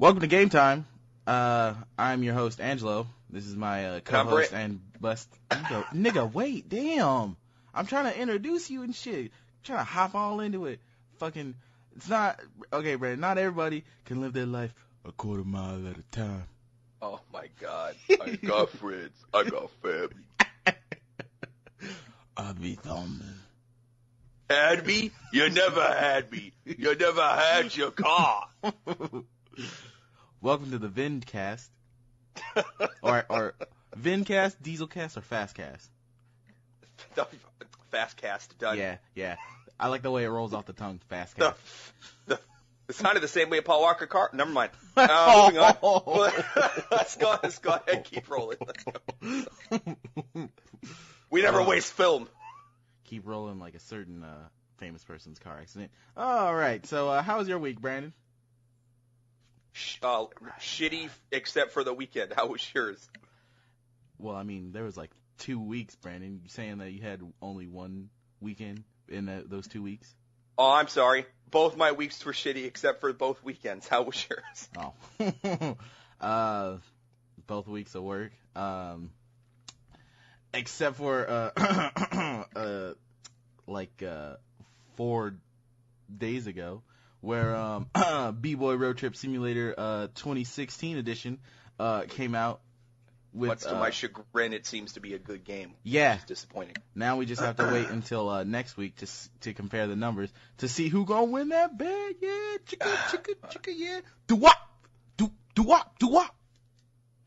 Welcome to Game Time. I'm your host, Angelo. This is my co-host and best... Nigga, wait, damn. I'm trying to introduce you and shit. I'm trying to hop all into it. Fucking... It's not... Okay, Brandon, not everybody can live their life a quarter mile at a time. Oh, my God. I got friends. I got family. I'll be thumbing. Had me? You never had me. You never had your car. Welcome to the Vindcast. or Vindcast, Dieselcast, or Fastcast? Fastcast, done. Yeah. I like the way it rolls off the tongue, Fastcast. It sounded the same way Paul Walker car. Never mind. Moving on. Let's go ahead. Keep rolling. Let's go. We never waste film. Keep rolling like a certain famous person's car accident. All right. So how was your week, Brandon? Shitty, except for the weekend. How was yours? Well, I mean, there was like 2 weeks, Brandon. You saying that you had only one weekend in those 2 weeks? Oh, I'm sorry. Both my weeks were shitty except for both weekends. How was yours? Oh. Both weeks of work. Except for, 4 days ago, where, B-Boy Road Trip Simulator, 2016 edition, came out. What's to my chagrin, it seems to be a good game. Yeah. It's disappointing. Now we just have to wait until next week to compare the numbers to see who gonna win that bet. Yeah, chicka, yeah. Do-wop! Do-wop! Do-wop!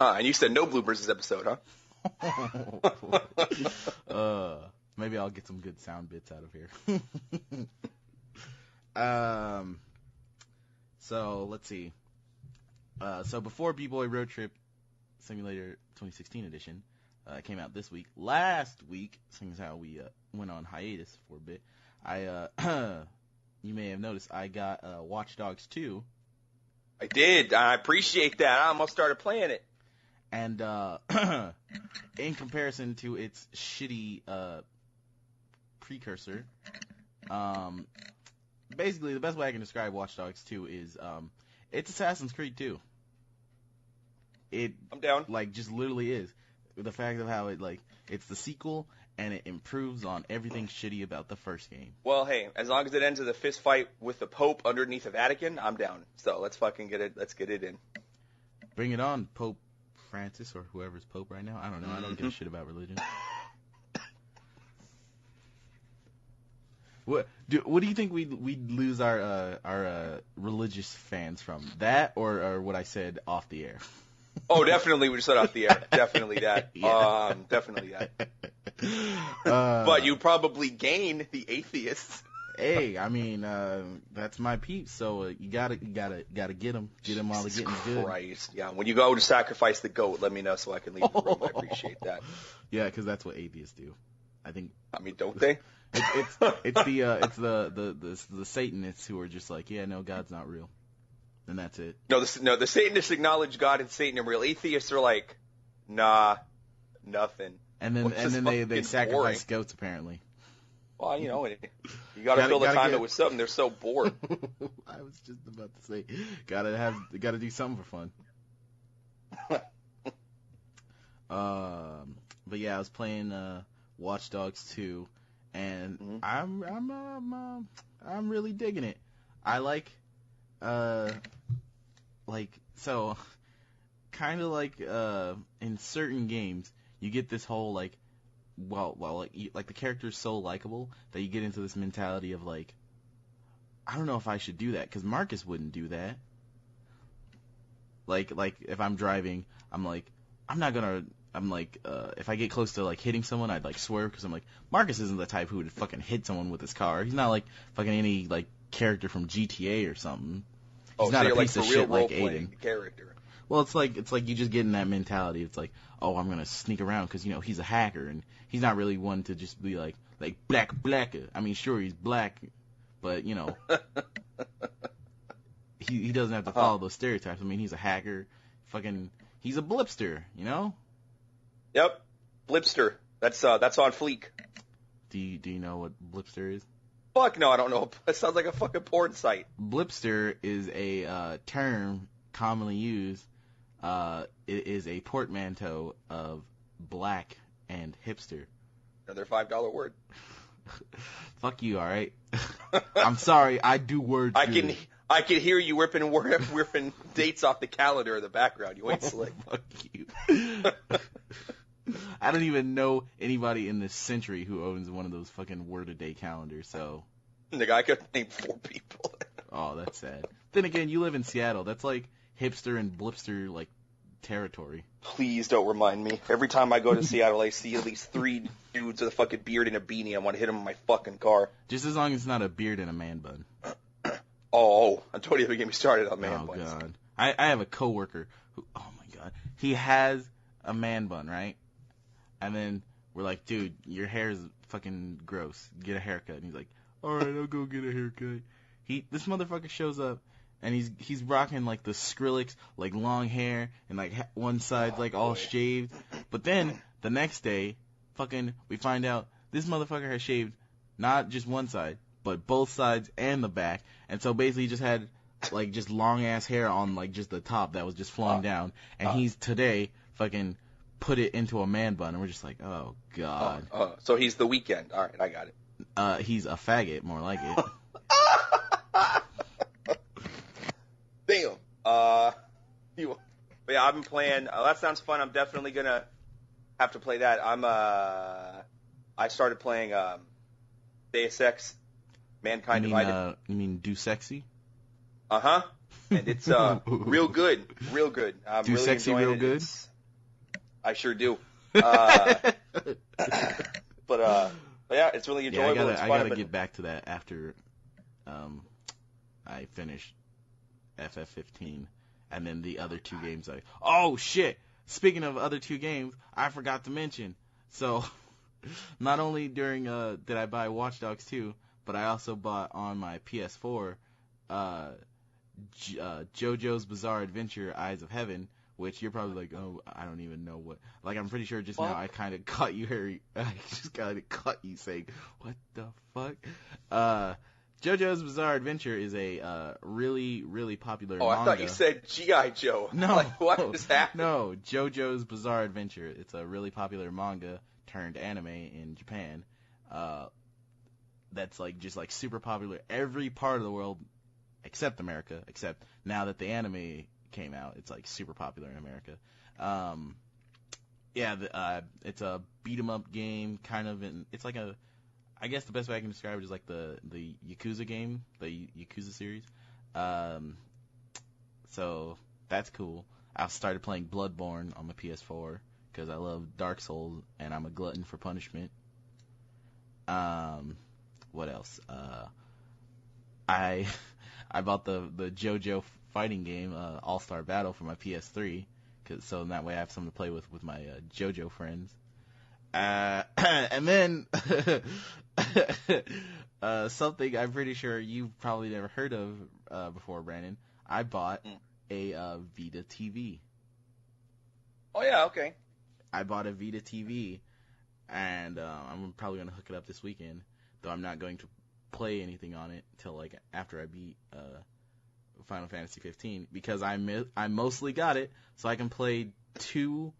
And you said no bloopers this episode, huh? Maybe I'll get some good sound bits out of here. So let's see. So before B-Boy Road Trip Simulator 2016 edition came out this week. Last week, seeing as how we went on hiatus for a bit, you may have noticed I got Watch Dogs 2. I did. I appreciate that. I almost started playing it. And in comparison to its shitty precursor, basically the best way I can describe Watch Dogs 2 is it's Assassin's Creed 2. I'm down. Just literally is. The fact of how it's the sequel, and it improves on everything shitty about the first game. Well, hey, as long as it ends with a fist fight with the Pope underneath the Vatican, I'm down. So let's fucking get it. Let's get it in. Bring it on, Pope Francis, or whoever's Pope right now. I don't know. I don't give a shit about religion. What do you think we'd lose our religious fans from? That or what I said off the air? Oh, definitely we just said off the air. Definitely that. Yeah. Definitely that. But you probably gain the atheists. Hey, I mean, that's my peeps. So you gotta get them while they're getting good. Christ, yeah. When you go to sacrifice the goat, let me know so I can leave the room. I appreciate that. Yeah, because that's what atheists do. I think. I mean, don't they? It's the Satanists who are just like, yeah, no, God's not real. And that's it. No, the Satanists acknowledge God and Satan are real. Atheists are like, nah, nothing. And then they sacrifice goats, apparently. Well, you gotta fill the time with something. They're so bored. I was just about to say, gotta do something for fun. But yeah, I was playing Watch Dogs 2, and I'm really digging it. I in certain games, you get this whole the character's so likable that you get into this mentality of I don't know if I should do that, because Marcus wouldn't do that. If I'm driving, if I get close to hitting someone, I'd swerve, because I'm like, Marcus isn't the type who would fucking hit someone with his car. He's not like fucking any character from GTA or something. He's not a piece of shit like Aiden. Character. Well, it's like you just get in that mentality. It's like, oh, I'm gonna sneak around because he's a hacker, and he's not really one to just be like black. I mean, sure, he's black, but he doesn't have to follow those stereotypes. I mean, he's a hacker, he's a blipster, Yep, blipster. That's on fleek. Do you know what blipster is? Fuck no, I don't know. That sounds like a fucking porn site. Blipster is a term commonly used, it is a portmanteau of black and hipster. Another $5 word. Fuck you, all right? I'm sorry, I do words good. I can hear you whipping dates off the calendar in the background. You ain't slick. Fuck you. I don't even know anybody in this century who owns one of those fucking word-a-day calendars, so... Nigga, I could name 4 people. Oh, that's sad. Then again, you live in Seattle. That's like hipster and blipster, like, territory. Please don't remind me. Every time I go to Seattle, I see at least 3 dudes with a fucking beard and a beanie. I want to hit them in my fucking car. Just as long as it's not a beard and a man bun. Oh, don't even get me started on man buns. Oh, God. I have a coworker who, oh, my God. He has a man bun, right? And then we're like, dude, your hair is fucking gross. Get a haircut. And he's like, all right, I'll go get a haircut. This motherfucker shows up, and he's rocking, like, the Skrillex, like, long hair, and, like, one side's, like, all shaved. But then, the next day, fucking, we find out this motherfucker has shaved not just one side, but both sides and the back. And so basically he just had, like, just long-ass hair on, like, just the top that was just flowing down. And he's today fucking put it into a man bun, and we're just like, oh, God. So he's the Weeknd. All right, I got it. He's a faggot, more like it. Damn. But yeah, I've been playing. That sounds fun. I'm definitely gonna have to play that. I started playing Deus Ex, Mankind Divided. You mean Do Sexy? Uh-huh. And it's real good. Real good. I'm Do really Sexy enjoying real it. good? I sure do. But yeah, it's really enjoyable. I gotta get back to that after I finish FF15 and then the other 2 games. Oh shit! Speaking of other 2 games, I forgot to mention. So, not only during did I buy Watch Dogs 2, but I also bought on my PS4 JoJo's Bizarre Adventure: Eyes of Heaven. Which you're probably like, oh, I don't even know what. Like, I'm pretty sure just now I kind of caught you, Harry. I just kind of caught you saying, what the fuck? JoJo's Bizarre Adventure is a really, really popular manga. I thought you said G.I. Joe. No. Like, what is happening? No, JoJo's Bizarre Adventure. It's a really popular manga turned anime in Japan. That's, like, just, like, super popular. Every part of the world, except America, except now that the anime came out, it's like super popular in America. It's a beat 'em up game, kind of. It's like I guess the best way I can describe it is like the Yakuza game, the Yakuza series. So that's cool. I started playing Bloodborne on my PS4 because I love Dark Souls and I'm a glutton for punishment. What else? I bought the JoJo fighting game, All-Star Battle, for my PS3, so in that way I have something to play with my JoJo friends. And then something I'm pretty sure you've probably never heard of before, Brandon. I bought a Vita TV. Oh yeah, okay. I bought a Vita TV, and I'm probably gonna hook it up this weekend. Though I'm not going to play anything on it till like after I beat Final Fantasy 15, because I mostly got it so I can play 2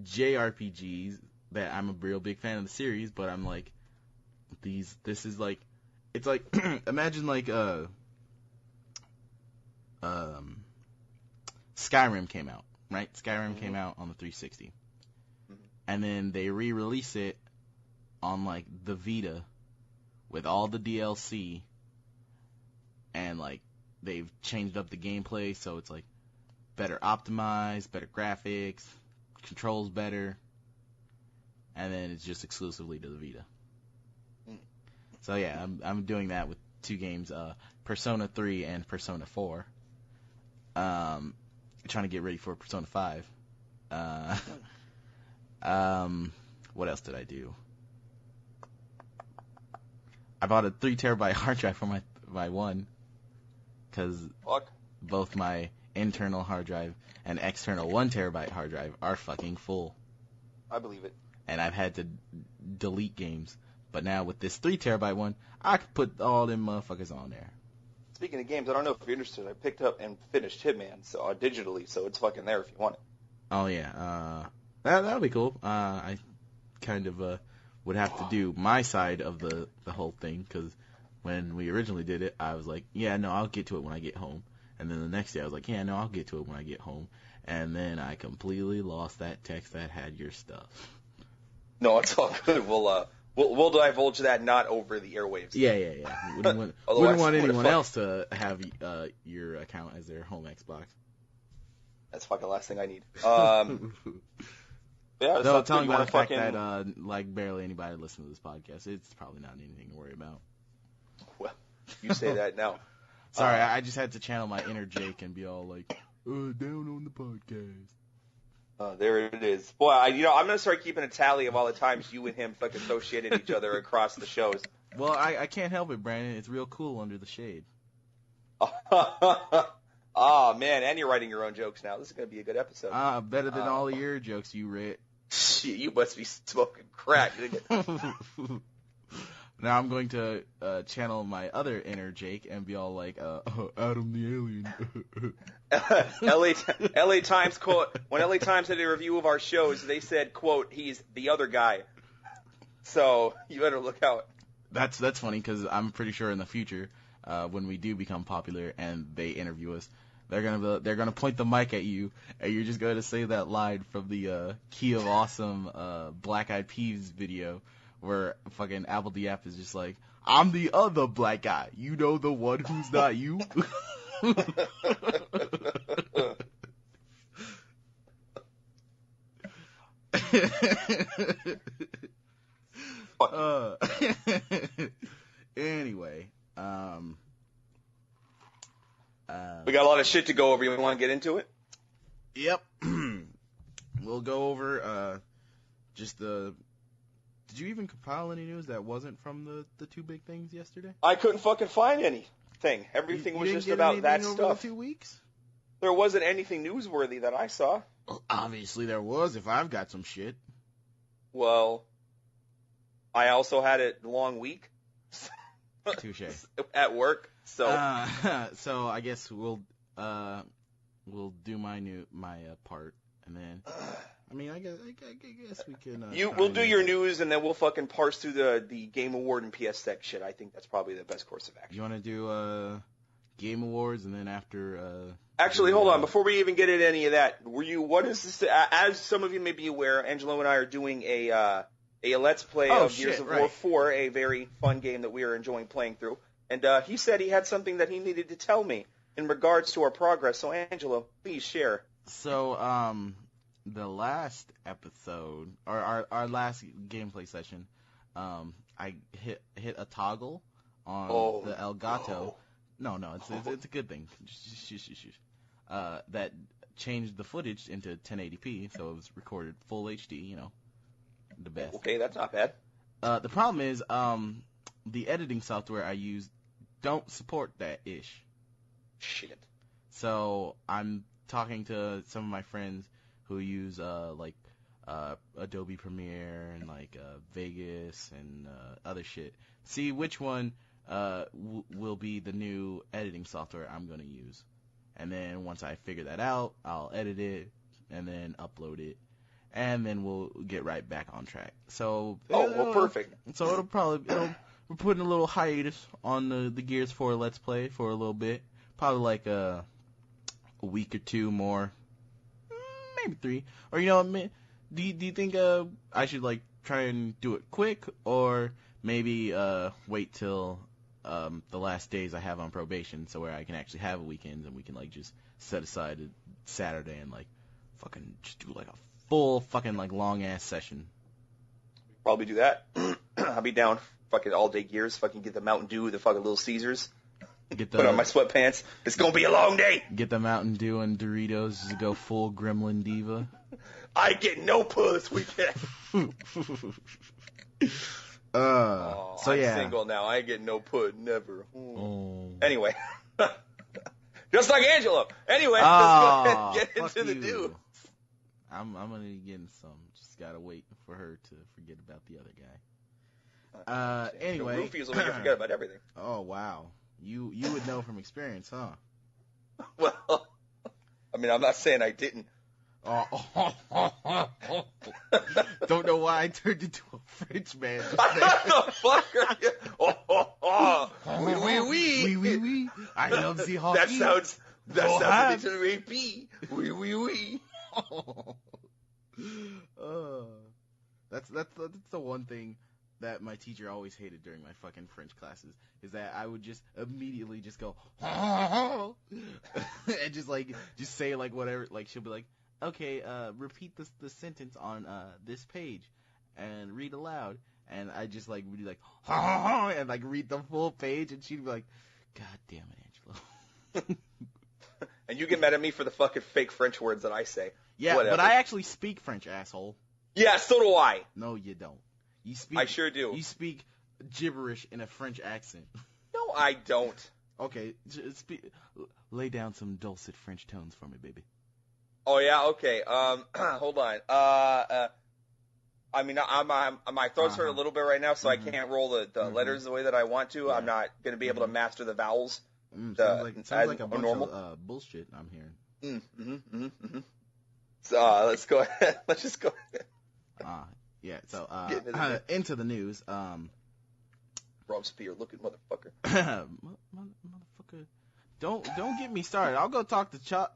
JRPGs that I'm a real big fan of the series, but I'm like, this is like, it's like, imagine like Skyrim came out, right? Skyrim came out on the 360, and then they re-release it on like the Vita with all the DLC, and like they've changed up the gameplay, so it's like better optimized, better graphics, controls better, and then it's just exclusively to the Vita. So yeah, I'm doing that with 2 games, Persona 3 and Persona 4. Trying to get ready for Persona 5. What else did I do? I bought a 3 terabyte hard drive for my one, because both my internal hard drive and external 1 terabyte hard drive are fucking full. I believe it. And I've had to delete games. But now with this 3 terabyte one, I can put all them motherfuckers on there. Speaking of games, I don't know if you're interested. I picked up and finished Hitman digitally, so it's fucking there if you want it. Oh yeah, that'll be cool. I kind of would have to do my side of the whole thing, because when we originally did it, I was like, yeah, no, I'll get to it when I get home. And then the next day I was like, yeah, no, I'll get to it when I get home. And then I completely lost that text that had your stuff. No, it's all good. We'll divulge that not over the airwaves. Yeah. Wouldn't want anyone else to have your account as their home Xbox. That's fucking the last thing I need. Yeah, no, telling about the fact that like barely anybody listens to this podcast, it's probably not anything to worry about. Well, you say that now. Sorry, I just had to channel my inner Jake and be all like, down on the podcast. There it is. Boy, I'm going to start keeping a tally of all the times you and him fucking throw shit at each other across the shows. Well, I can't help it, Brandon. It's real cool under the shade. Oh, man, and you're writing your own jokes now. This is going to be a good episode. Better than all of your jokes you read. Shit, you must be smoking crack. Now I'm going to channel my other inner Jake and be all like, Adam the Alien. LA Times quote, when LA Times did a review of our shows, they said, quote, he's the other guy. So you better look out. That's funny, because I'm pretty sure in the future, when we do become popular and they interview us, they're gonna point the mic at you, and you're just going to say that line from the Key of Awesome Black Eyed Peas video, where fucking Apple Diap is just like, I'm the other black guy. You know, the one who's not you. Anyway, we got a lot of shit to go over. You want to get into it? Yep. We'll go over just the. Did you even compile any news that wasn't from the two big things yesterday? I couldn't fucking find anything. Everything was just about that stuff. Over the 2 weeks? There wasn't anything newsworthy that I saw. Well, obviously there was, if I've got some shit. Well, I also had a long week. Touche. At work, so. So I guess we'll do my part, and then. I mean, I guess we can. We'll do your news, and then we'll fucking parse through the Game Award and PS Tech shit. I think that's probably the best course of action. You want to do Game Awards, and then after. Actually, hold on. Before we even get into any of that, what is this? As some of you may be aware, Angelo and I are doing a Let's Play of Gears of War 4, a very fun game that we are enjoying playing through. And he said he had something that he needed to tell me in regards to our progress. So, Angelo, please share. So, the last episode, or our last gameplay session, I hit a toggle on the Elgato. No, it's a good thing. That changed the footage into 1080p, so it was recorded full HD. The best. Okay, that's not bad. The problem is, the editing software I use don't support that ish. Shit. So I'm talking to some of my friends who use Adobe Premiere and Vegas and other shit. See which one will be the new editing software I'm going to use. And then once I figure that out, I'll edit it and then upload it. And then we'll get right back on track. So perfect. So we're putting a little hiatus on the Gears 4 Let's Play for a little bit. Probably like a week or two more. Maybe 3. Or do you think I should try and do it quick, or maybe wait till the last days I have on probation, so where I can actually have weekends and we can just set aside a Saturday and fucking just do a full fucking long ass session. Probably do that. I'll be down fucking all day Gears. Fucking get the Mountain Dew, the fucking little Caesars. Put on my sweatpants. It's gonna be a long day. Get the Mountain Dew and Doritos to go full Gremlin Diva. I get no pull this weekend. So yeah. I'm single now. I get no put never. Anyway, just like Angelo. Anyway, let's go ahead and get into the news. I'm gonna be getting some. Just gotta wait for her to forget about the other guy. Anyway, the roofies will make her forget about everything. Oh wow. You would know from experience, huh? Well, I mean, I'm not saying I didn't. Don't know why I turned into a French man. The fuck are you? Oui. I love the hockey. That sounds a little rapey. Oui. That's the one thing that my teacher always hated during my fucking French classes, is that I would just immediately just go and just say like whatever, like she'll be like, okay, repeat the sentence on this page and read aloud, and I just like would be like and like read the full page, and she'd be like, God damn it, Angelo. And you get mad at me for the fucking fake French words that I say. Yeah, whatever. But I actually speak French, asshole. Yeah, so do I. No, you don't. You speak. I sure do. You speak gibberish in a French accent. No, I don't. Okay, lay down some dulcet French tones for me, baby. Oh yeah, okay. Hold on. I mean, my throat's hurt a little bit right now, so I can't roll the letters the way that I want to. Yeah. I'm not going to be able to master the vowels. Sounds like a bunch of bullshit I'm hearing. So let's go ahead. Let's just go ahead. Yeah. So into the news. Robespierre looking motherfucker. Motherfucker. Don't get me started. I'll go talk to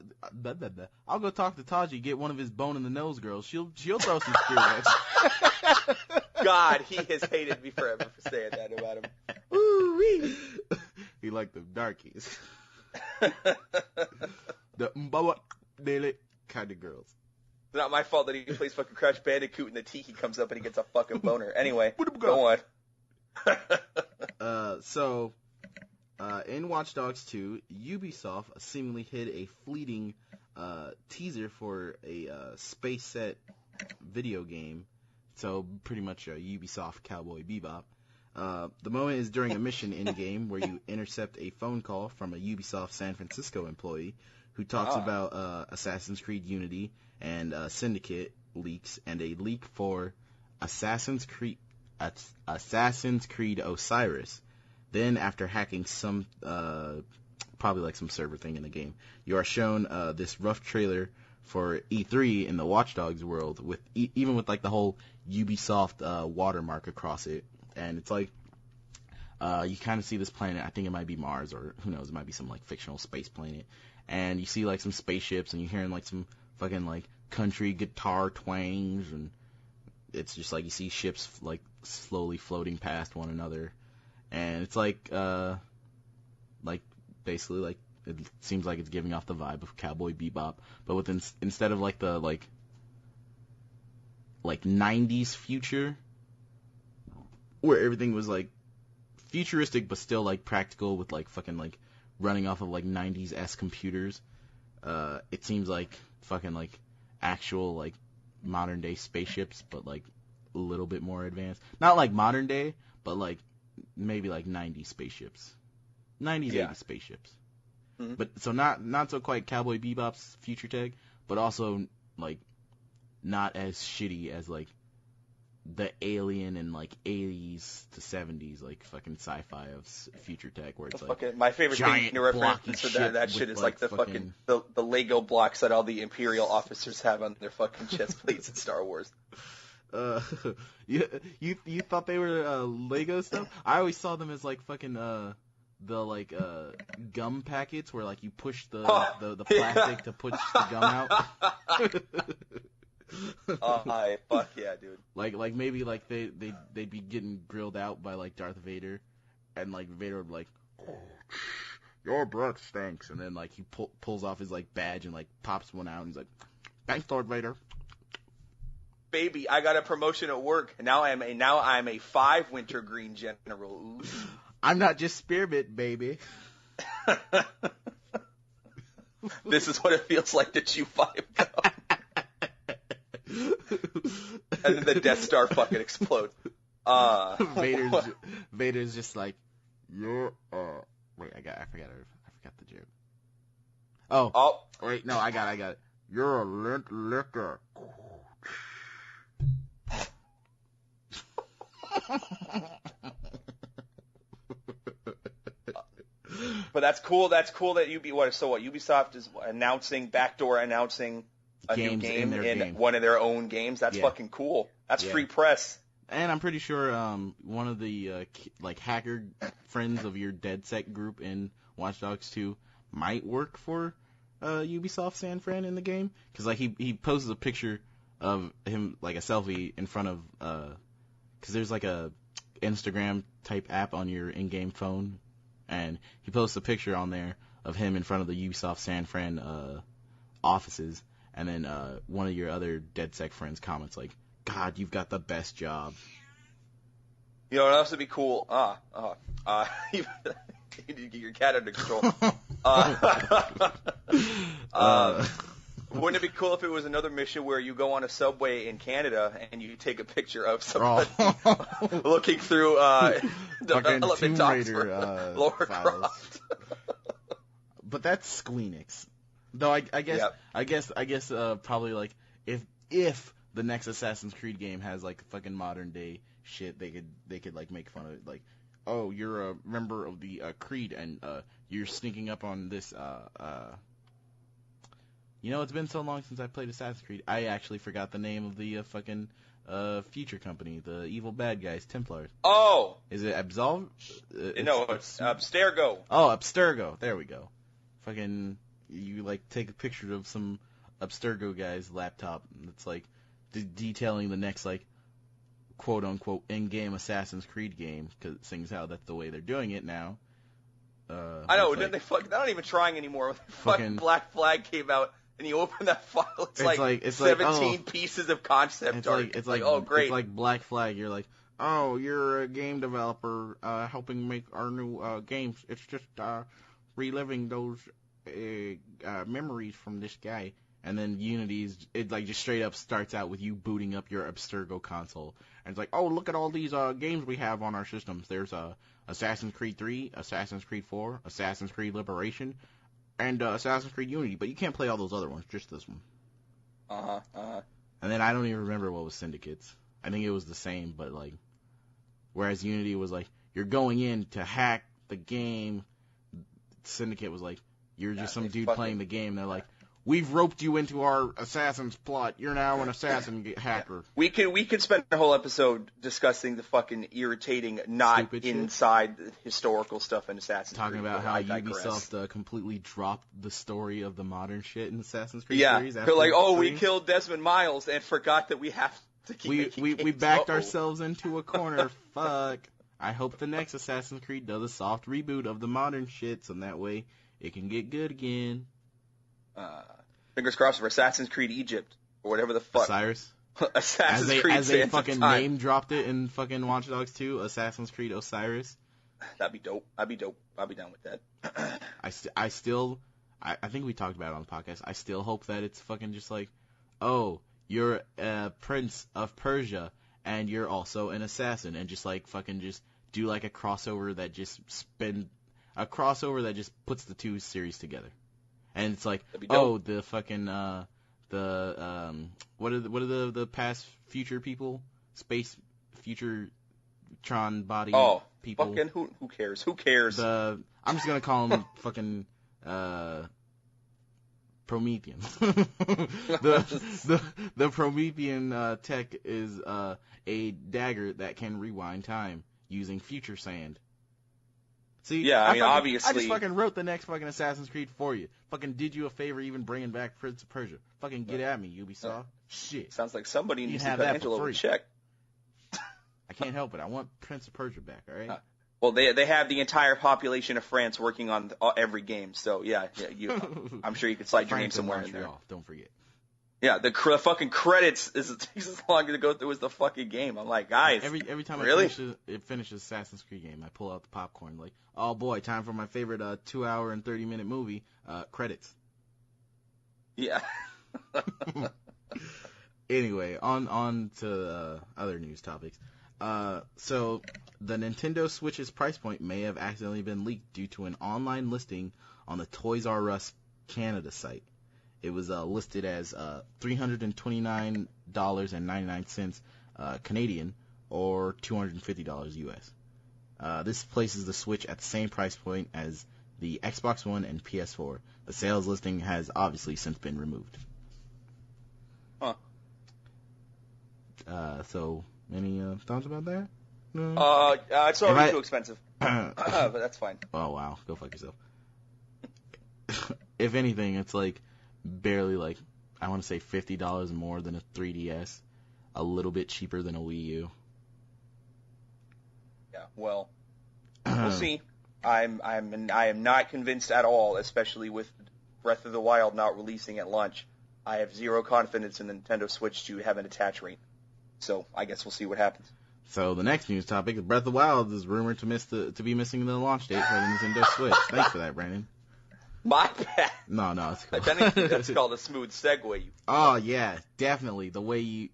I'll go talk to Taji, get one of his bone in the nose girls. She'll throw some spear. God, he has hated me forever for saying that about him. Woo-wee. He liked the darkies. The mbaba daily kind of girls. It's not my fault that he plays fucking Crash Bandicoot and the tiki comes up and he gets a fucking boner. Anyway, go on. In Watch Dogs 2, Ubisoft seemingly hid a fleeting teaser for a space set video game. So pretty much a Ubisoft Cowboy Bebop. The moment is during a mission in-game where you intercept a phone call from a Ubisoft San Francisco employee who talks about Assassin's Creed Unity and Syndicate leaks, and a leak for Assassin's Creed Osiris. Then, after hacking some, probably like some server thing in the game, you are shown this rough trailer for E3 in the Watch Dogs world, with even with like the whole Ubisoft watermark across it. And it's like, you kind of see this planet. I think it might be Mars, or who knows, it might be some like fictional space planet. And you see like some spaceships, and you're hearing like some fucking like country guitar twangs, and it's just like you see ships like slowly floating past one another. And it's like basically like it seems like it's giving off the vibe of Cowboy Bebop, but with instead of like the like 90s future where everything was like futuristic but still like practical with like fucking like running off of like 90s computers, it seems like fucking like actual like modern day spaceships, but like a little bit more advanced. Not like modern day, but like maybe like 90s spaceships. 90s, yeah. 80s spaceships. Mm-hmm. But so not so quite Cowboy Bebop's future tech, but also like not as shitty as like the Alien and like 80s to 70s like fucking sci-fi of future tech, where it's like my favorite thing to reference to that shit is like the fucking the Lego blocks that all the Imperial officers have on their fucking chest plates in Star Wars. You thought they were Lego stuff? I always saw them as like fucking the like gum packets where like you push the plastic to push the gum out. Fuck yeah, dude. Like maybe like they'd be getting grilled out by like Darth Vader, and like Vader would be like, oh, your breath stinks, and then like he pulls off his like badge and like pops one out, and he's like, thanks, Darth Vader. Baby, I got a promotion at work. Now I'm a 5 wintergreen general. Ooh. I'm not just spearmint, baby. This is what it feels like to chew 5 gum. And then the Death Star fucking explodes. Vader's just like, you're wait, I forgot the joke. Oh. Wait, no, I got it. You're a lint liquor. But that's cool. That's cool that Ubisoft is backdoor announcing a new game in one of their own games. That's fucking cool. That's free press. And I'm pretty sure one of the hacker friends of your DedSec group in Watch Dogs 2 might work for Ubisoft San Fran in the game, because he poses a picture of him, like a selfie in front of because there's like a Instagram type app on your in-game phone, and he posts a picture on there of him in front of the Ubisoft San Fran offices, and then one of your other DedSec friends comments like, "God, you've got the best job." You know what else would be cool? You need to get your cat under control. Wouldn't it be cool if it was another mission where you go on a subway in Canada and you take a picture of somebody looking through fucking development Tomb Raider Lara files. Croft? But that's Squeenix. Though I guess probably like if the next Assassin's Creed game has like fucking modern day shit, they could like make fun of it, like, oh, you're a member of the Creed and you're sneaking up on this it's been so long since I played Assassin's Creed, I actually forgot the name of the fucking future company, the evil bad guys, Templars. Oh! Is it Absolve? No, it's Abstergo. Oh, Abstergo. There we go. Fucking, you like take a picture of some Abstergo guy's laptop, and it's like detailing the next like quote unquote in-game Assassin's Creed game, because it seems how that's the way they're doing it now. I know, they're not even trying anymore. Fucking Black Flag came out, and you open that file, it's like 17 pieces of concept art. It's like, oh, great. It's like Black Flag. You're like, oh, you're a game developer helping make our new games. It's just reliving those memories from this guy. And then Unity's, it like just straight up starts out with you booting up your Abstergo console. And it's like, oh, look at all these games we have on our systems. There's Assassin's Creed 3, Assassin's Creed 4, Assassin's Creed Liberation, and Assassin's Creed Unity. But you can't play all those other ones, just this one. And then I don't even remember what was Syndicate's. I think it was the same, but like, whereas Unity was like, you're going in to hack the game. Syndicate was like, you're just some dude playing the game. They're like, we've roped you into our assassin's plot. You're now an assassin hacker. We could spend a whole episode discussing the fucking irritating, not Stupid inside historical stuff in Assassin's Creed. Talking about how Ubisoft completely dropped the story of the modern shit in Assassin's Creed series. They're like, oh, we killed Desmond Miles and forgot that we have to keep we backed ourselves into a corner. Fuck. I hope the next Assassin's Creed does a soft reboot of the modern shit, so that way it can get good again. Fingers crossed for Assassin's Creed Egypt, or whatever the fuck. Osiris? Assassin's Creed as they fucking name dropped it in fucking Watch Dogs 2, Assassin's Creed Osiris. That'd be dope. I'd be down with that. I think we talked about it on the podcast. I still hope that it's fucking just like, oh, you're a prince of Persia, and you're also an assassin, and just like fucking just do like a crossover that just puts the two series together. And it's like, oh, the fucking what are the past future people? Space future Tron body people. Fucking who cares? Who cares? I'm just gonna call them fucking Promethean. the Promethean tech is a dagger that can rewind time using future sand. See, yeah, obviously. I just fucking wrote the next fucking Assassin's Creed for you. Fucking did you a favor even bringing back Prince of Persia. Fucking get at me, Ubisoft. Shit. Sounds like somebody needs to cut Angelo a check. I can't help it. I want Prince of Persia back, alright? Well, they have the entire population of France working on every game, so yeah I'm sure you could slide your name somewhere in there. Don't forget. Yeah, the fucking credits takes as long to go through as the fucking game. I'm like, guys, every time really? I finish Assassin's Creed game, I pull out the popcorn, like, oh boy, time for my favorite 2-hour and 30-minute movie. Credits. Yeah. Anyway, on to other news topics. So the Nintendo Switch's price point may have accidentally been leaked due to an online listing on the Toys R Us Canada site. It was listed as $329.99 Canadian, or $250 US. This places the Switch at the same price point as the Xbox One and PS4. The sales listing has obviously since been removed. Huh. So, any thoughts about that? No? It's already too expensive. But that's fine. Oh, wow. Go fuck yourself. If anything, it's like barely like, I want to say $50 more than a 3DS. A little bit cheaper than a Wii U. Yeah, well, we'll see. I am not convinced at all, especially with Breath of the Wild not releasing at launch. I have zero confidence in the Nintendo Switch to have an attach rate. So I guess we'll see what happens. So the next news topic is Breath of the Wild is rumored to be missing the launch date for the Nintendo Switch. Thanks for that, Brandon. My bad. No, it's cool. If anything, that's called a smooth segue. Oh yeah, definitely. The way you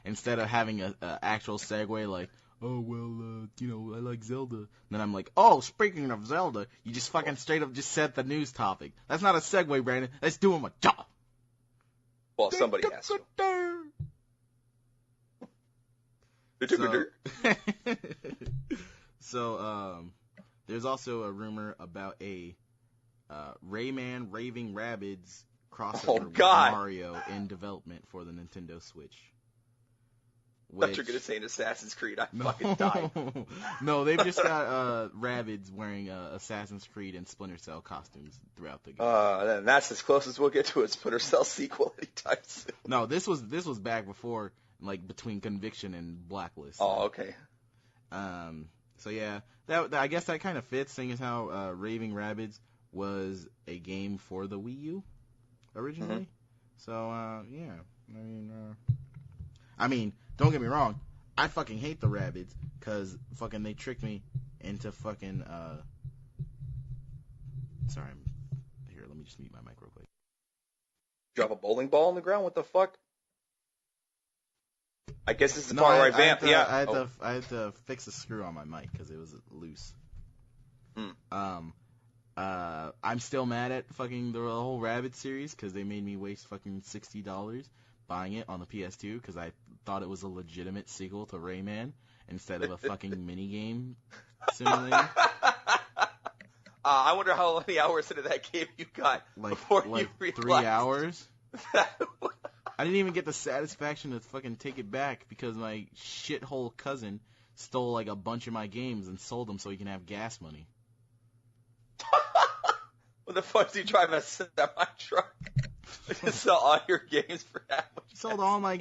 instead of having a actual segue like, oh well, I like Zelda. Then I'm like, oh, speaking of Zelda, you just fucking straight up just said the news topic. That's not a segue, Brandon. That's doing my job. Well, somebody has to. So, there's also a rumor about a Rayman Raving Rabbids crossover with Mario in development for the Nintendo Switch. I thought you were going to say an Assassin's Creed. I fucking died. No, they've just got Rabbids wearing Assassin's Creed and Splinter Cell costumes throughout the game. Then that's as close as we'll get to a Splinter Cell sequel anytime soon. No, this was back before, like, between Conviction and Blacklist. Oh, okay. So yeah, that I guess that kind of fits, seeing as how Raving Rabbids was a game for the Wii U originally. Mm-hmm. So yeah, I mean, don't get me wrong, I fucking hate the Rabbids because fucking they tricked me into fucking Sorry, here, let me just mute my mic real quick. Drop a bowling ball on the ground? What the fuck? I guess this is the part where I vamp. I had to fix the screw on my mic because it was loose. I'm still mad at fucking the whole Rabbids series because they made me waste fucking $60 buying it on the PS2 because I thought it was a legitimate sequel to Rayman instead of a fucking minigame simulator. I wonder how many hours into that game you got before you realized. 3 hours? I didn't even get the satisfaction to fucking take it back because my shithole cousin stole like a bunch of my games and sold them so he can have gas money. What the fuck do you drive a semi-truck? Just sell all your games for that much? He sold all my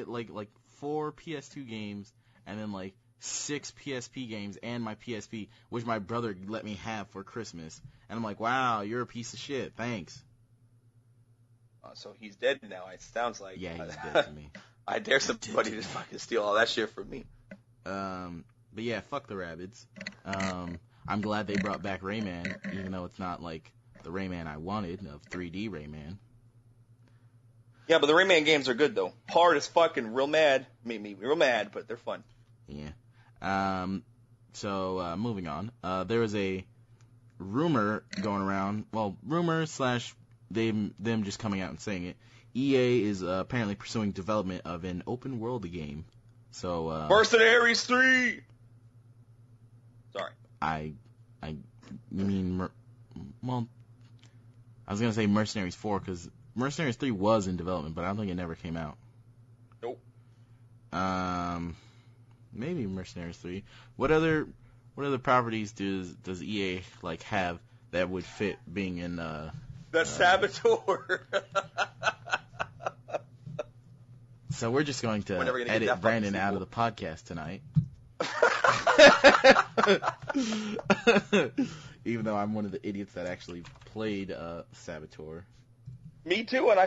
like 4 PS2 games and then like 6 PSP games and my PSP, which my brother let me have for Christmas. And I'm like, wow, you're a piece of shit. Thanks. So he's dead now, it sounds like. Yeah, he's dead to me. I dare somebody to fucking steal all that shit from me. But yeah, fuck the Rabbids. I'm glad they brought back Rayman, even though it's not like the Rayman I wanted of 3D Rayman. Yeah, but the Rayman games are good though. Hard as fucking real mad. Made me real mad, but they're fun. Yeah. So moving on. There was a rumor going around. Well, rumor / them just coming out and saying it. EA is apparently pursuing development of an open world game. So Mercenaries 3. Sorry. I mean, well, I was gonna say Mercenaries 4 because Mercenaries 3 was in development, but I don't think it never came out. Nope. Maybe Mercenaries 3. What other properties does EA like have that would fit being in The Saboteur. So we're just going to edit Brandon out of the podcast tonight. Even though I'm one of the idiots that actually played Saboteur. Me too, and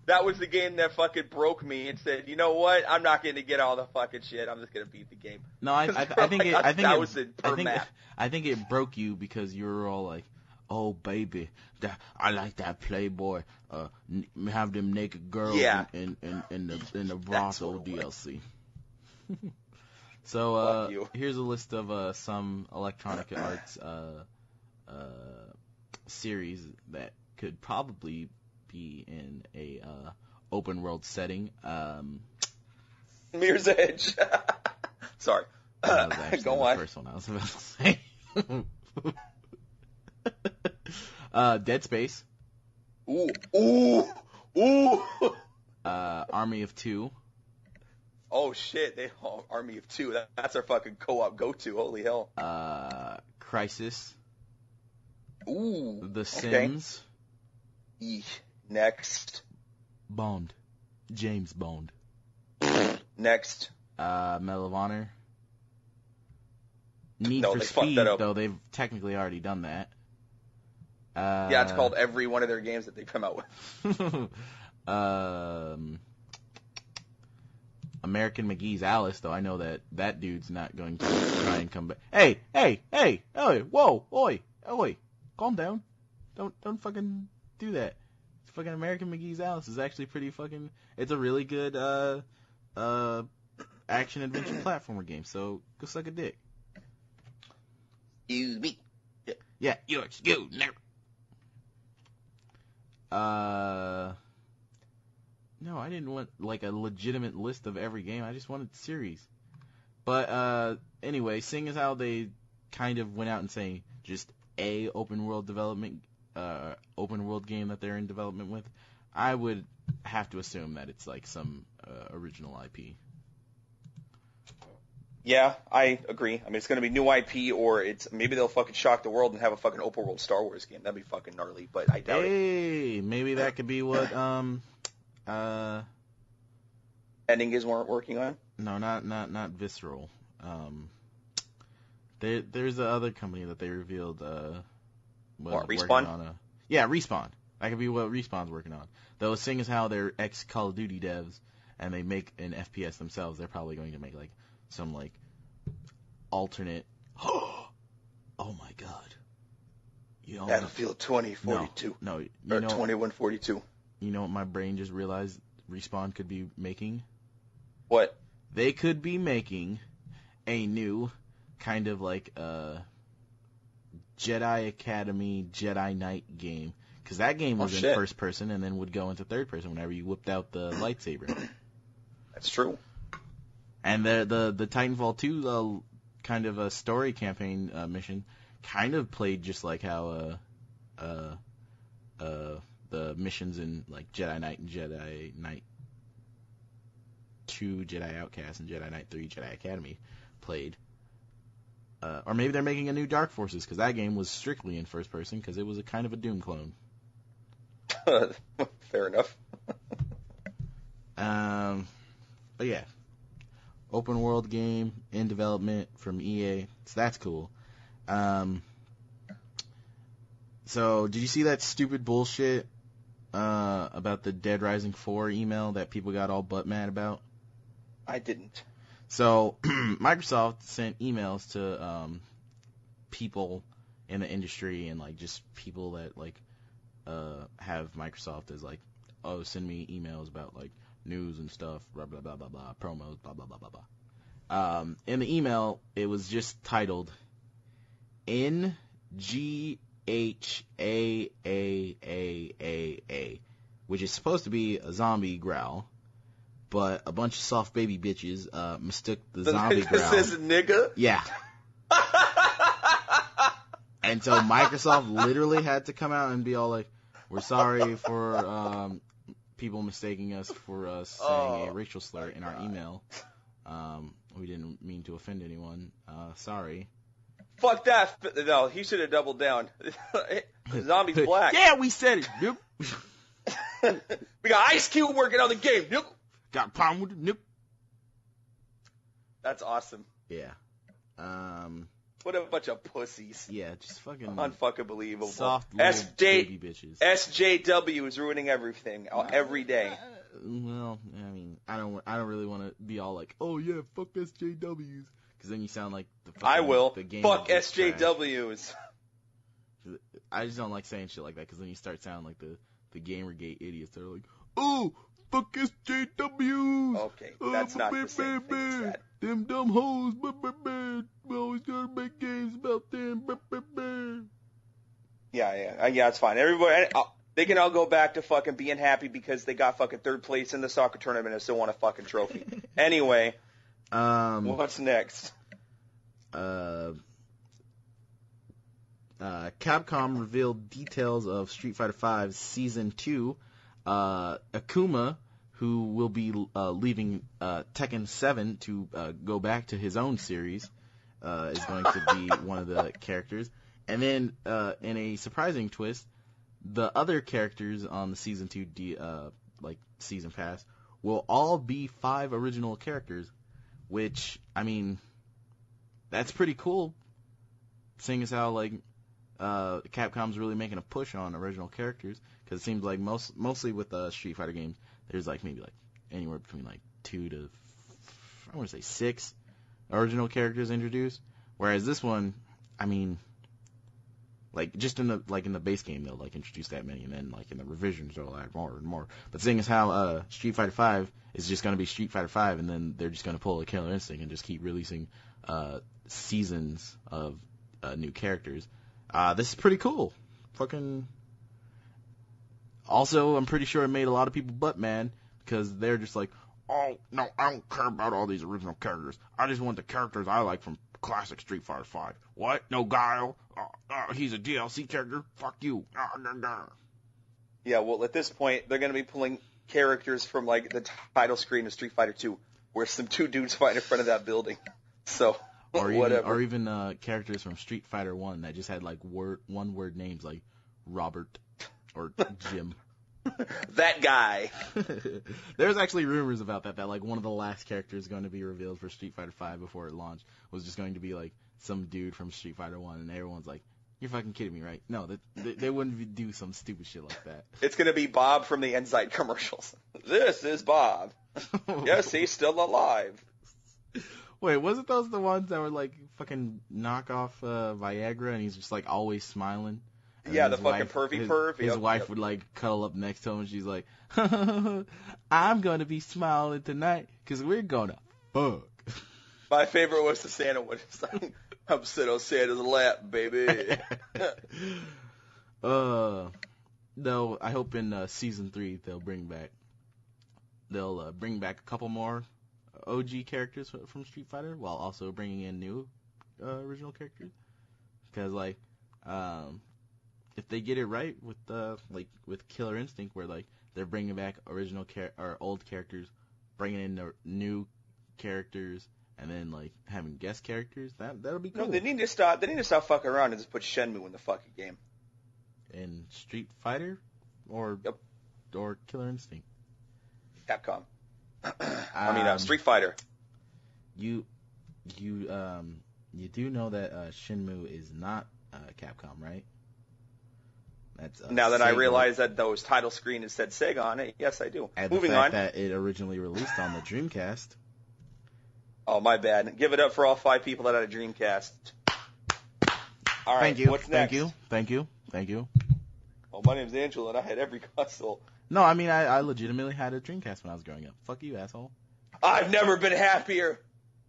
that was the game that fucking broke me and said, you know what? I'm not going to get all the fucking shit. I'm just going to beat the game. No, I think it broke you because you were all like, oh baby, I like that Playboy. Have them naked girls in the brothel DLC. So here's a list of some Electronic Arts series that could probably be in a open world setting. Mirror's Edge. Sorry. That was actually Go the on. first one I was about to say. Dead Space. Ooh. Army of Two. Oh shit! Army of Two. That's our fucking co-op go-to. Holy hell. Crisis. Ooh. The Sims. Okay. Next. Bond. James Bond. Next. Medal of Honor. Need no, for they Speed, fucked that up. Though they've technically already done that. Yeah, it's called every one of their games that they come out with. American McGee's Alice, though I know that dude's not going to try and come back. Hey, whoa, oi, calm down. Don't fucking do that. Fucking American McGee's Alice is actually pretty fucking. It's a really good action adventure platformer game. So go suck a dick. Excuse me. Yeah, you're excused. No, I didn't want like a legitimate list of every game. I just wanted series. But anyway, seeing as how they kind of went out and saying just a open world game that they're in development with, I would have to assume that it's like some original IP. Yeah, I agree. I mean, it's going to be new IP, or maybe they'll fucking shock the world and have a fucking open world Star Wars game. That'd be fucking gnarly, but I doubt it. Hey, maybe that could be what Ending is working on. No, not Visceral. There's the other company that they revealed. Respawn? Respawn. That could be what Respawn's working on. Though, seeing as how they're ex Call of Duty devs and they make an FPS themselves, they're probably going to make like some like alternate. Oh my god! Battlefield 2042. No, or 2142. You know what my brain just realized Respawn could be making? What? They could be making a new kind of like Jedi Academy, Jedi Knight game. Because that game was in first person and then would go into third person whenever you whipped out the lightsaber. That's true. And the Titanfall 2 kind of a story campaign mission kind of played just like how the missions in like Jedi Knight and Jedi Knight 2, Jedi Outcast, and Jedi Knight 3, Jedi Academy played. Or maybe they're making a new Dark Forces, because that game was strictly in first person, because it was a kind of a Doom clone. Fair enough. But yeah, open world game in development from EA, so that's cool. So did you see that stupid bullshit about the Dead Rising 4 email that people got all butt mad about? I didn't. So Microsoft sent emails to people in the industry and like just people that like have Microsoft as like, oh, send me emails about like news and stuff, blah blah blah blah blah, promos, blah blah blah blah blah. In the email, it was just titled NGHAAAAA, which is supposed to be a zombie growl, but a bunch of soft baby bitches mistook the zombie growl. This is nigga? Yeah. And so Microsoft literally had to come out and be all like, we're sorry for people mistaking us for saying a racial slur in our email. We didn't mean to offend anyone. Sorry. Fuck that. No, he should have doubled down. Zombie's black. Yeah, we said it. Nope. We got Ice Cube working on the game. Nope. Got a problem with it? Nope. That's awesome. Yeah. What a bunch of pussies. Yeah, just fucking unfucking believable. Soft little baby bitches. SJW is ruining everything every day. Well, I mean, I don't really want to be all like, oh yeah, fuck SJWs, because then you sound like the fucking, I will. The game fuck SJWs. I just don't like saying shit like that, because then you start sounding like the Gamergate idiots that are like, oh, fuck SJWs. Okay, that's not the same thing as that. Them dumb hoes, we always gotta make games about them. Yeah, it's fine. Everybody, they can all go back to fucking being happy because they got fucking third place in the soccer tournament and still want a fucking trophy. Anyway, what's next? Capcom revealed details of Street Fighter V Season 2. Akuma, who will be leaving Tekken 7 to go back to his own series, is going to be one of the characters. And then, in a surprising twist, the other characters on the Season 2 Season Pass will all be 5 original characters, which, I mean, that's pretty cool, seeing as how, Capcom's really making a push on original characters, because it seems like mostly with Street Fighter games, there's, maybe, anywhere between, 2 to, I want to say 6 original characters introduced, whereas this one, I mean, just in the base game, they'll, introduce that many, and then, in the revisions, they'll add more and more. But seeing as how, Street Fighter V is just going to be Street Fighter V, and then they're just going to pull a Killer Instinct and just keep releasing, seasons of, new characters, this is pretty cool. Also, I'm pretty sure it made a lot of people butt mad, because they're just like, oh, no, I don't care about all these original characters. I just want the characters I like from classic Street Fighter V. What? No Guile? He's a DLC character? Fuck you. Yeah, well, at this point, they're going to be pulling characters from, the title screen of Street Fighter 2, where some 2 dudes fight in front of that building. So, whatever. Or even characters from Street Fighter 1 that just had, one-word names like Robert or Jim. That guy. There's actually rumors about that one of the last characters going to be revealed for Street Fighter V before it launched was just going to be some dude from Street Fighter 1, and everyone's like, you're fucking kidding me, right? No, they wouldn't do some stupid shit like that. It's going to be Bob from the Enzyte commercials. This is Bob. Yes, he's still alive. Wait, wasn't those the ones that were fucking knockoff Viagra, and he's just always smiling? Yeah, the fucking pervy perv. His wife would cuddle up next to him, and she's like, I'm gonna be smiling tonight because we're gonna fuck. My favorite was the Santa one. It's like, I'm sitting on Santa's lap, baby. No, I hope in season 3 they'll bring back a couple more OG characters from Street Fighter, while also bringing in new original characters. Because if they get it right with Killer Instinct, where they're bringing back original or old characters, bringing in the new characters, and then having guest characters, that'll be cool. No, they need to stop fucking around and just put Shenmue in the fucking game. In Street Fighter, or Killer Instinct. Capcom. Street Fighter. You do know that Shenmue is not Capcom, right? That's now that Sega. I realize that those title screen said Sega on it, yes, I do. And Moving the fact on. that it originally released on the Dreamcast. Oh, my bad. Give it up for all 5 people that had a Dreamcast. All right, Thank you. What's next? Thank you. Oh, my name's Angela, and I had every console. No, I mean, I legitimately had a Dreamcast when I was growing up. Fuck you, asshole. I've never been happier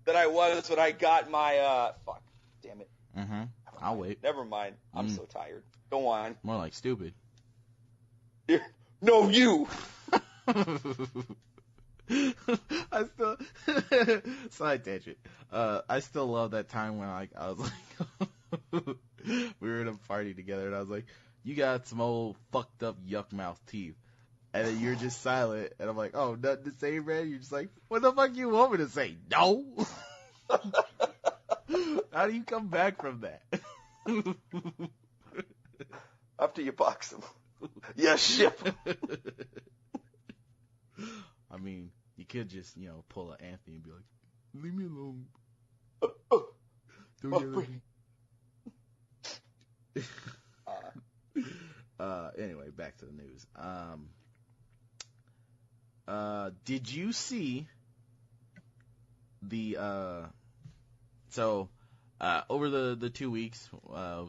than I was when I got my, fuck. Damn it. Mm-hmm. I'll wait. Never mind. I'm so tired. Go on. More like stupid. No, you! I still... Side tangent. I still love that time when I was like... we were in a party together, and I was like, you got some old fucked up yuck mouth teeth. And then you're just silent, and I'm like, oh, nothing to say, man? You're just like, what the fuck you want me to say? No! How do you come back from that? After you box them. Yeah, ship. I mean, you could just, pull an Anthony and be like, leave me alone. Anyway, back to the news. Did you see the, over the 2 weeks,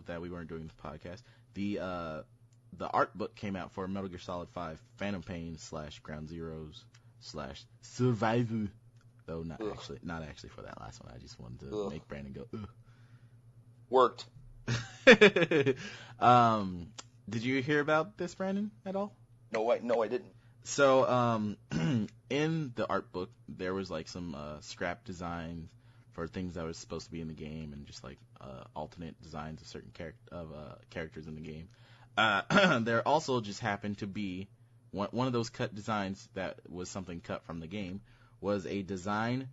that we weren't doing the podcast, the art book came out for Metal Gear Solid 5 Phantom Pain / Ground Zeroes / Survivor. Though not actually for that last one. I just wanted to make Brandon go, ugh. Worked. Did you hear about this, Brandon, at all? No, I didn't. So, in the art book, there was some scrap designs for things that were supposed to be in the game and just like alternate designs of certain characters in the game. There also just happened to be one of those cut designs that was something cut from the game was a design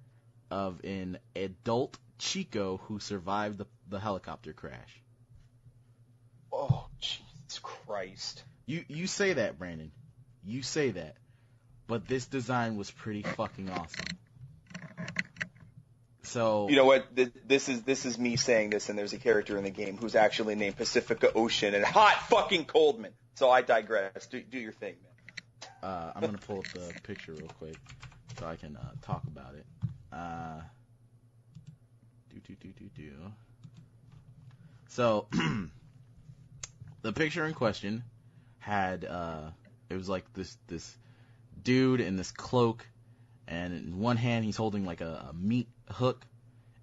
of an adult Chico who survived the helicopter crash. Oh, Jesus Christ. You say that, Brandon. You say that. But this design was pretty fucking awesome. So you know what? This is me saying this, and there's a character in the game who's actually named Pacifica Ocean and Hot fucking Coldman. So I digress. Do your thing, man. I'm gonna pull up the picture real quick so I can talk about it. So the picture in question had it was like this dude in this cloak, and in one hand he's holding like a meat hook,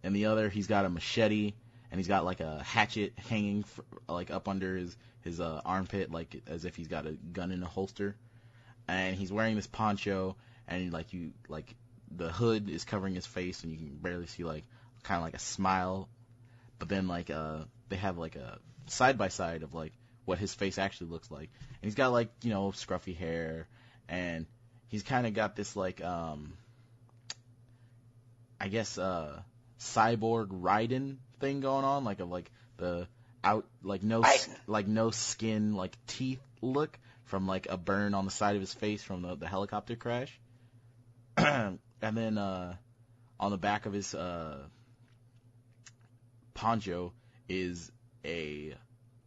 and the other he's got a machete, and he's got like a hatchet hanging like up under his armpit, like as if he's got a gun in a holster, and he's wearing this poncho, and the hood is covering his face, and you can barely see like kind of like a smile, but then like they have like a side by side of like what his face actually looks like, and he's got like scruffy hair, and he's kind of got this like I guess cyborg Raiden thing going on, like the out like no skin like teeth look from like a burn on the side of his face from the helicopter crash. And then on the back of his poncho is a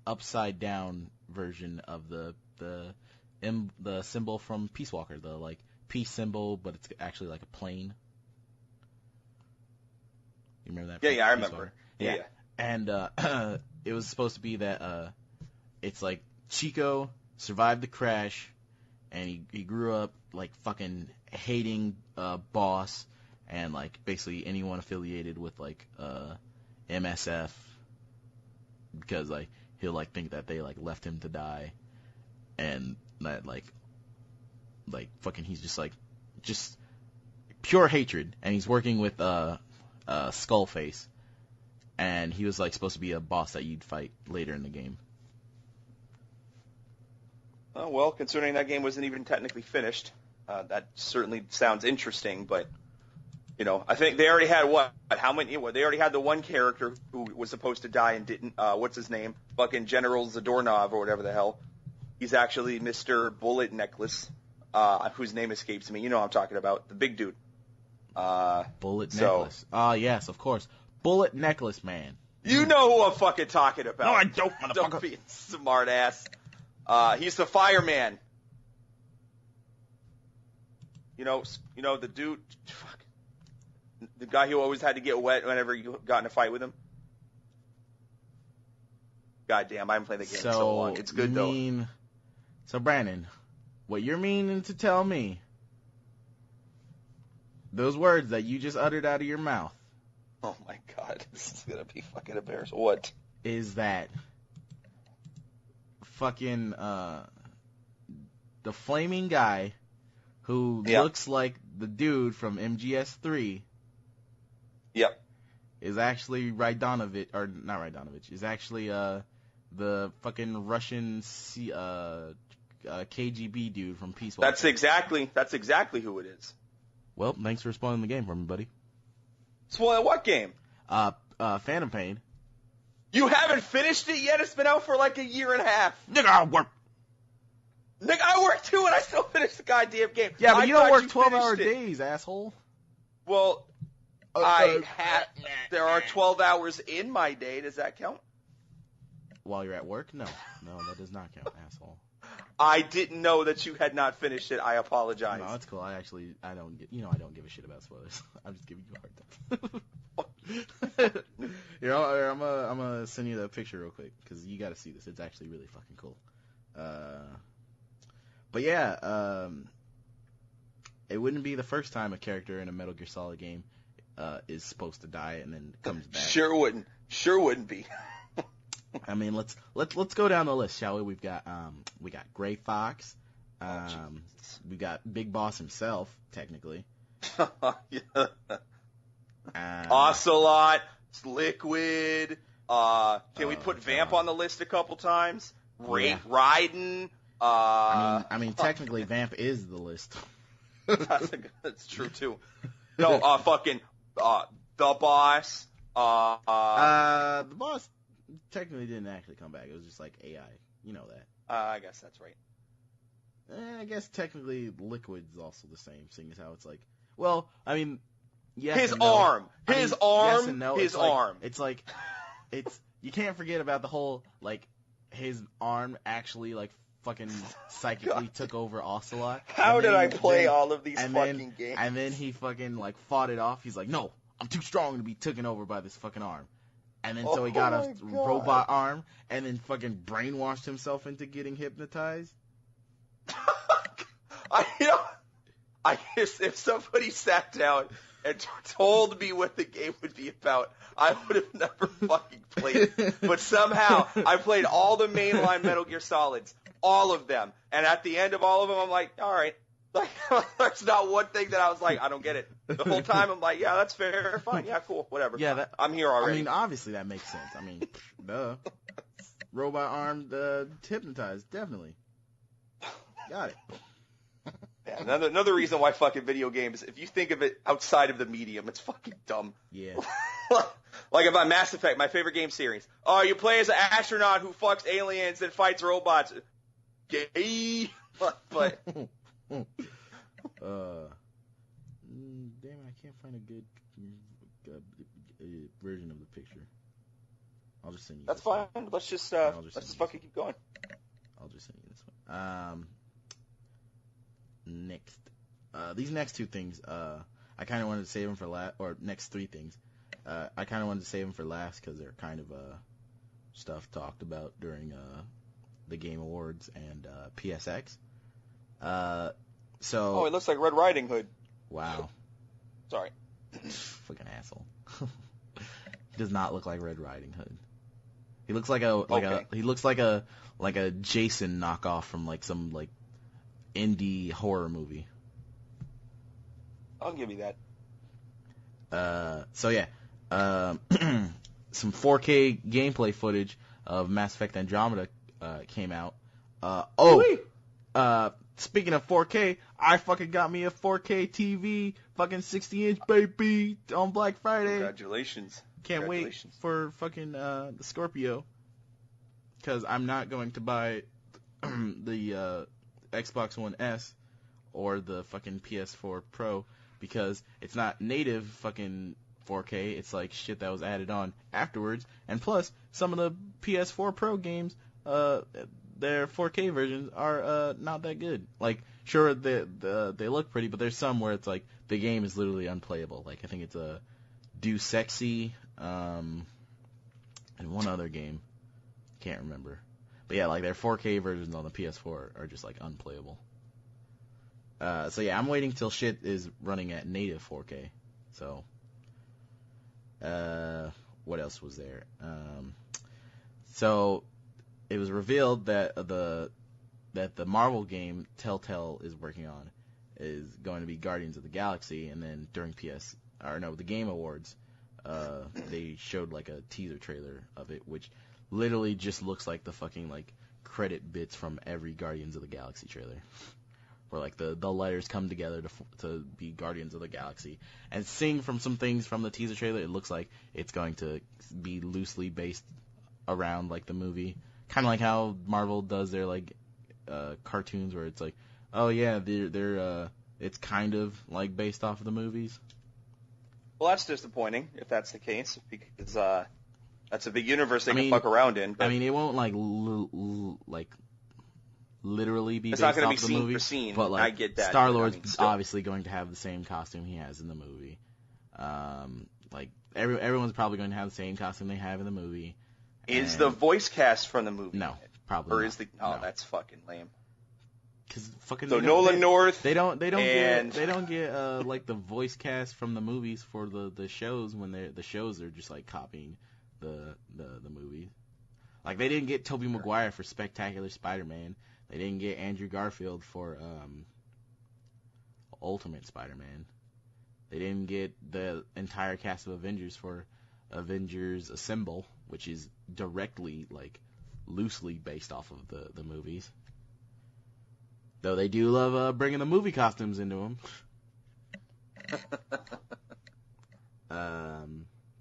upside down version of the symbol from Peace Walker, the like peace symbol, but it's actually like a plane. You remember that? Yeah, I remember. Yeah. And it was supposed to be that it's like Chico survived the crash, and he grew up like fucking hating Boss and like basically anyone affiliated with like MSF, because like he'll like think that they like left him to die, and that like fucking he's just pure hatred, and he's working with Skullface, and he was like supposed to be a boss that you'd fight later in the game. Oh, well, considering that game wasn't even technically finished, that certainly sounds interesting, but I think they already had how many? They already had the one character who was supposed to die and didn't. What's his name? Fucking General Zadornov or whatever the hell. He's actually Mr. Bullet Necklace, whose name escapes me. You know what I'm talking about, the big dude. Bullet Necklace. Yes, of course. Bullet Necklace Man. You know who I'm fucking talking about. No, I don't, motherfucker. Don't be a smart ass. He's the fireman. The dude. Fuck. The guy who always had to get wet whenever you got in a fight with him. God damn, I haven't played the game so long. It's good though. So Brandon, what you're meaning to tell me, those words that you just uttered out of your mouth. Oh my God, this is gonna be fucking embarrassing. What? Is that fucking the flaming guy who looks like the dude from MGS3? Yep. Is actually Raidanovich, or not Raidanovich, is actually the fucking Russian KGB dude from Peace Walker. That's exactly who it is. Well, thanks for spoiling the game for me, buddy. Spoil what game? Phantom Pain. You haven't finished it yet? It's been out for like a year and a half. Nigga, I work. Nigga, I work too, and I still finished the goddamn game. Yeah, but you don't work 12-hour days, asshole. Well, there are 12 hours in my day. Does that count? While you're at work? No, that does not count, asshole. I didn't know that you had not finished it. I apologize. No, that's cool. I don't give a shit about spoilers. I'm just giving you a hard time. Here, I'm gonna send you the picture real quick because you got to see this. It's actually really fucking cool. But yeah, it wouldn't be the first time a character in a Metal Gear Solid game is supposed to die and then comes back. Sure wouldn't be. I mean, let's go down the list, shall we? We got Gray Fox. We got Big Boss himself, technically. Yeah. Ocelot, Liquid. Can we put Vamp on the list a couple times? Raiden. I mean, technically, Vamp is the list. That's true too. No, fucking the boss. The boss technically didn't actually come back. It was just like AI. You know that. I guess that's right. I guess technically Liquid's also the same, seeing as how it's like. Well, I mean, yes. His and no. arm. Yes and no. His arm. It's like you can't forget about the whole like his arm actually like fucking psychically took over Ocelot. How did I play all of these fucking games? And then he fucking like fought it off. He's like, no, I'm too strong to be taken over by this fucking arm. And then so he got a robot arm and then fucking brainwashed himself into getting hypnotized. If somebody sat down and told me what the game would be about, I would have never fucking played it. But somehow, I played all the mainline Metal Gear Solids, all of them. And at the end of all of them, I'm like, all right. Like, there's not one thing that I was like, I don't get it. The whole time, I'm like, yeah, that's fair, fine, yeah, cool, whatever. Yeah, I'm here already. I mean, obviously that makes sense. I mean, duh. Robot armed, hypnotized, definitely. Got it. Yeah, another reason why fucking video games, if you think of it outside of the medium, it's fucking dumb. Yeah. Like about Mass Effect, my favorite game series. Oh, you play as an astronaut who fucks aliens and fights robots. Gay. But damn, I can't find a good version of the picture. I'll just send you. That's fine. One. Let's just fucking keep going. I'll just send you this one. Next, these next two things, I kind of wanted to save them for last, or next three things, I kind of wanted to save them for last because they're kind of stuff talked about during the Game Awards and PSX. So. Oh, it looks like Red Riding Hood. Wow. Sorry. Fucking asshole. He does not look like Red Riding Hood. He looks like a Jason knockoff from like some like indie horror movie. I'll give you that. So yeah, some 4K gameplay footage of Mass Effect Andromeda came out. Speaking of 4K, I fucking got me a 4K TV, fucking 60-inch baby on Black Friday. Congratulations. Can't wait for fucking the Scorpio, because I'm not going to buy the Xbox One S or the fucking PS4 Pro because it's not native fucking 4K. It's like shit that was added on afterwards. And plus, some of the PS4 Pro games, their 4K versions are not that good. Like, sure, they look pretty, but there's some where it's like the game is literally unplayable. Like, I think it's a Do Sexy and one other game. Can't remember. But yeah, like their 4K versions on the PS4 are just like unplayable. So yeah, I'm waiting till shit is running at native 4K. So, what else was there? So it was revealed that the Marvel game Telltale is working on is going to be Guardians of the Galaxy, and then during the Game Awards, they showed like a teaser trailer of it, which literally just looks like the fucking like credit bits from every Guardians of the Galaxy trailer, where like the letters come together to be Guardians of the Galaxy. And seeing from some things from the teaser trailer, it looks like it's going to be loosely based around like the movie, kind of like how Marvel does their like cartoons, where it's like, oh yeah, they're it's kind of like based off of the movies. Well, that's disappointing if that's the case, because that's a big universe they can fuck around in. But I mean, it won't like literally be it's based not off be the scene movie, for scene. but like I get that. Star-Lord's obviously going to have the same costume he has in the movie. Like everyone's probably going to have the same costume they have in the movie. Is the voice cast from the movie? No, probably or not. Is the that's fucking lame. Because fucking Nolan North. They don't get like the voice cast from the movies for the shows when the shows are just like copying the movies. Like they didn't get Tobey Maguire for Spectacular Spider-Man. They didn't get Andrew Garfield for Ultimate Spider-Man. They didn't get the entire cast of Avengers for Avengers Assemble, which is directly, like, loosely based off of the movies. Though they do love bringing the movie costumes into them.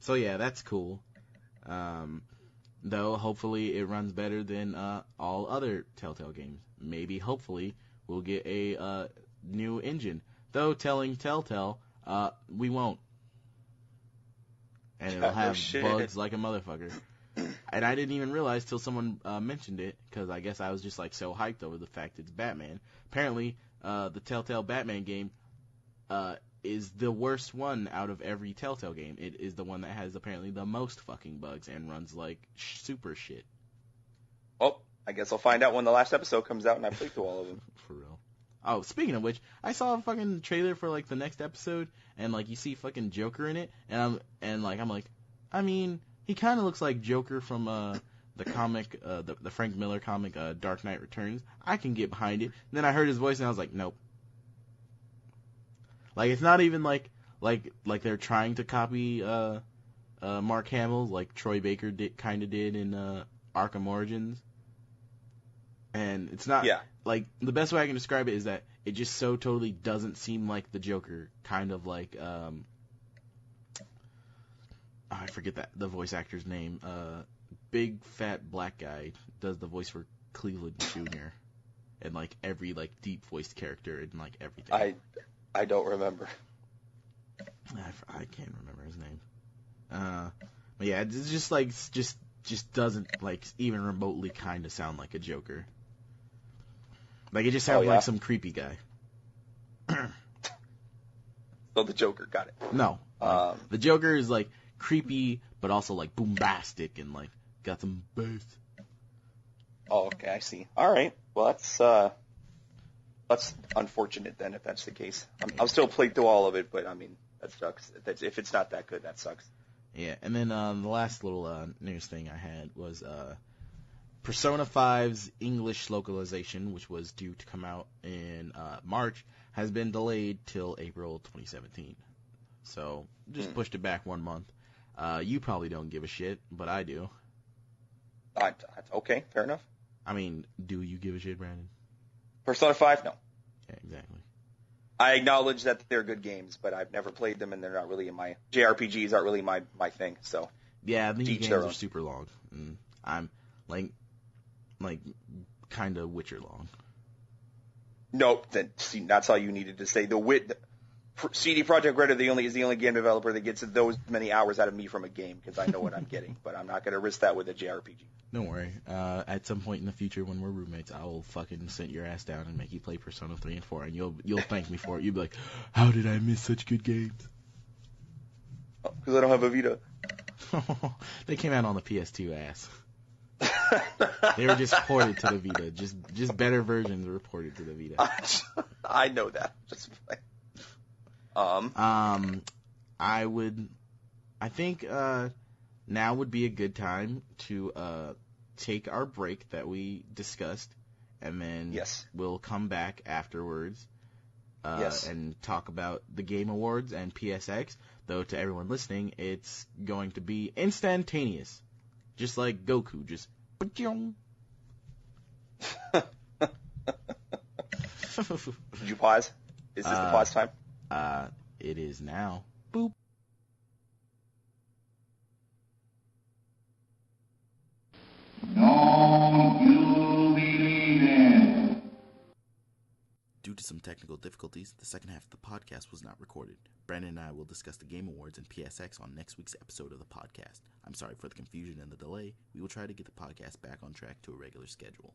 So yeah, that's cool. Though hopefully it runs better than all other Telltale games. Maybe, hopefully, we'll get a new engine. Though telling Telltale, we won't. And it'll have bugs like a motherfucker. And I didn't even realize till someone mentioned it, because I guess I was just like so hyped over the fact it's Batman. Apparently, the Telltale Batman game is the worst one out of every Telltale game. It is the one that has apparently the most fucking bugs and runs like super shit. Oh, I guess I'll find out when the last episode comes out and I play through all of them. For real. Oh, speaking of which, I saw a fucking trailer for like the next episode, and like you see fucking Joker in it, and I'm like, I mean, he kind of looks like Joker from the comic, the Frank Miller comic, Dark Knight Returns. I can get behind it. And then I heard his voice, and I was like, nope. Like, it's not even like they're trying to copy Mark Hamill, like Troy Baker kind of did in Arkham Origins. And it's not, like, the best way I can describe it is that it just so totally doesn't seem like the Joker, kind of like, I forget the voice actor's name, big fat black guy does the voice for Cleveland Jr. and, like, every, like, deep voiced character and, like, everything. I don't remember. I can't remember his name. But yeah, it's just, like, just doesn't, like, even remotely kind of sound like a Joker. Like, it just sounds like some creepy guy. So the Joker, got it. No. The Joker is, like, creepy, but also, like, boombastic and, like, got some bass. Oh, okay, I see. All right. Well, that's unfortunate then, if that's the case. I'll still play through all of it, but, I mean, that sucks. If it's not that good, that sucks. Yeah, and then the last little news thing I had was Persona 5's English localization, which was due to come out in March, has been delayed till April 2017. So, just pushed it back 1 month. You probably don't give a shit, but I do. Okay, fair enough. I mean, do you give a shit, Brandon? Persona 5, no. Yeah, exactly. I acknowledge that they're good games, but I've never played them, and they're not really in my JRPGs aren't really my thing. So yeah, the games are super long. And I'm like kind of Witcher long. Nope. Then see, that's all you needed to say. CD Projekt Red is the only game developer that gets those many hours out of me from a game because I know what I'm getting, but I'm not going to risk that with a JRPG. Don't worry. At some point in the future, when we're roommates, I will fucking sit your ass down and make you play Persona 3 and 4, and you'll thank me for it. You'll be like, how did I miss such good games? Because I don't have a Vita. They came out on the PS2 ass. They were just ported to the Vita. Just better versions were ported to the Vita. I know that. Just I think now would be a good time to take our break that we discussed, and then we'll come back afterwards and talk about the Game Awards and PSX. Though to everyone listening, it's going to be instantaneous, just like Goku, just. Did you pause? Is this the pause time? It is now. Boop. Don't you believe it? Due to some technical difficulties, the second half of the podcast was not recorded. Brandon and I will discuss the Game Awards and PSX on next week's episode of the podcast. I'm sorry for the confusion and the delay. We will try to get the podcast back on track to a regular schedule.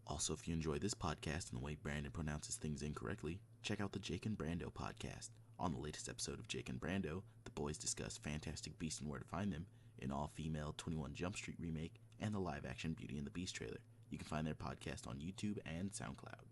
Also, if you enjoy this podcast and the way Brandon pronounces things incorrectly, check out the Jake and Brando podcast. On the latest episode of Jake and Brando, the boys discuss Fantastic Beasts and Where to Find Them, an all-female 21 Jump Street remake, and the live-action Beauty and the Beast trailer. You can find their podcast on YouTube and SoundCloud.